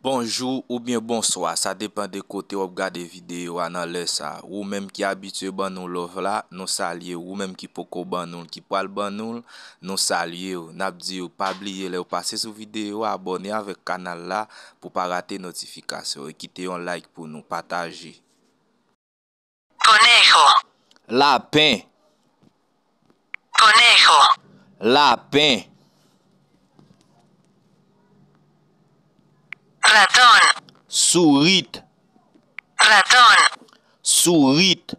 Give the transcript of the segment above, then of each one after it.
Bonjour ou bien bonsoir, ça dépend de côté ou regarder vidéo dans le ça. Ou même qui habitué ban nous love là, nous saluer ou même qui poko ban nous, qui pral ban nous saluer. N'a dit pas oublier le passer sur vidéo, abonner avec canal là pour pas rater notification et quitter un like pour nous partager. Conejo, Lapin, conejo, lapin, ratón, sourit, ratón, sourit,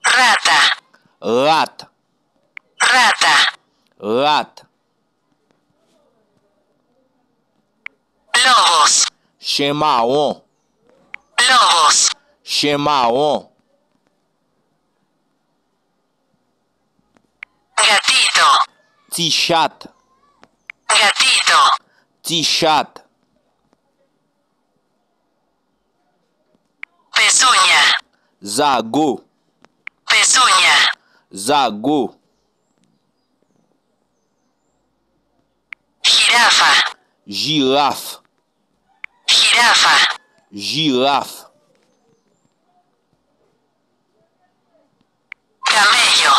rata, rat, rata, rat, lobos, chien marron, lobos, chien marron, gatito, petit chat, gatito, petit chat, pezuña, zago, pezuña, zago, jirafa, girafe, jirafa, girafe, camello,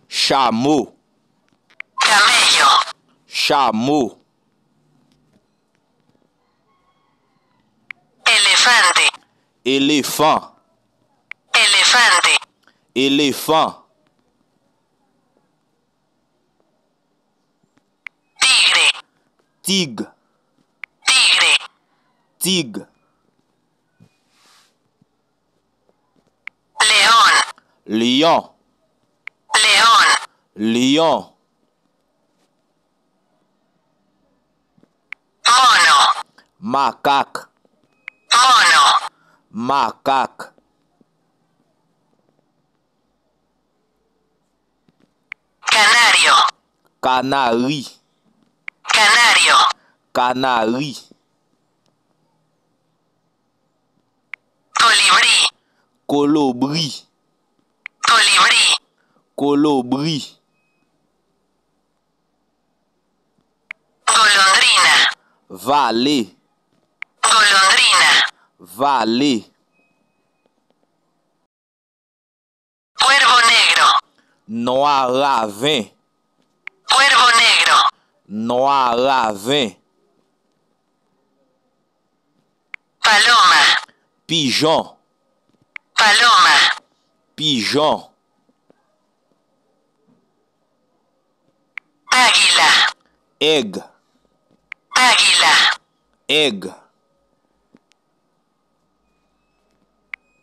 chameau, camello, chameau, elefante, éléphant, elefante, éléphant, tigre, tigre, tigre, tigre, león, lion, león, lion, mono, macaque, mono, macaque, canario, canari, canario, canari, colibrí, colibri, colibrí, colibri, golondrina, valet, golondrina, valet, cuervo negro, noir ravin, cuervo negro, noir ravin, paloma, pigeon, paloma, pigeon, águila, aigle, águila, aigle,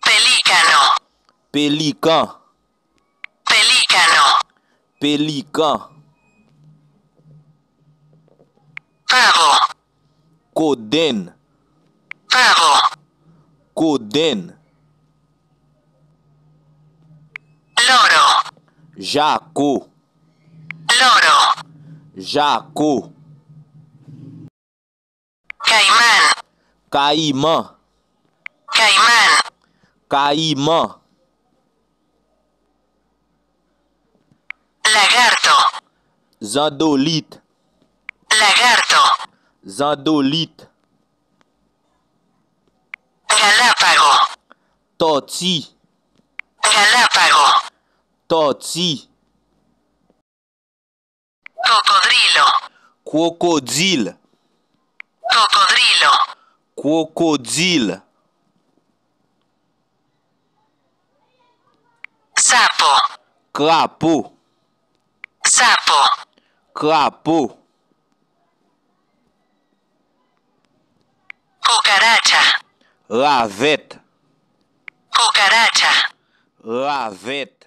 pelícano, pélican, pelícano, pélican, pavo, codène, pavo, codène, loro, jaco, loro, jaco, caimán, caïman, caimán, caïman, lagarto, zandolite, lagarto, zandolite, galápago, tortue, galápago, tortue, cocodrilo, crocodile, cocodrilo, crocodile, sapo, crapaud, sapo, crapaud, cucaracha, ravette, cucaracha, ravette.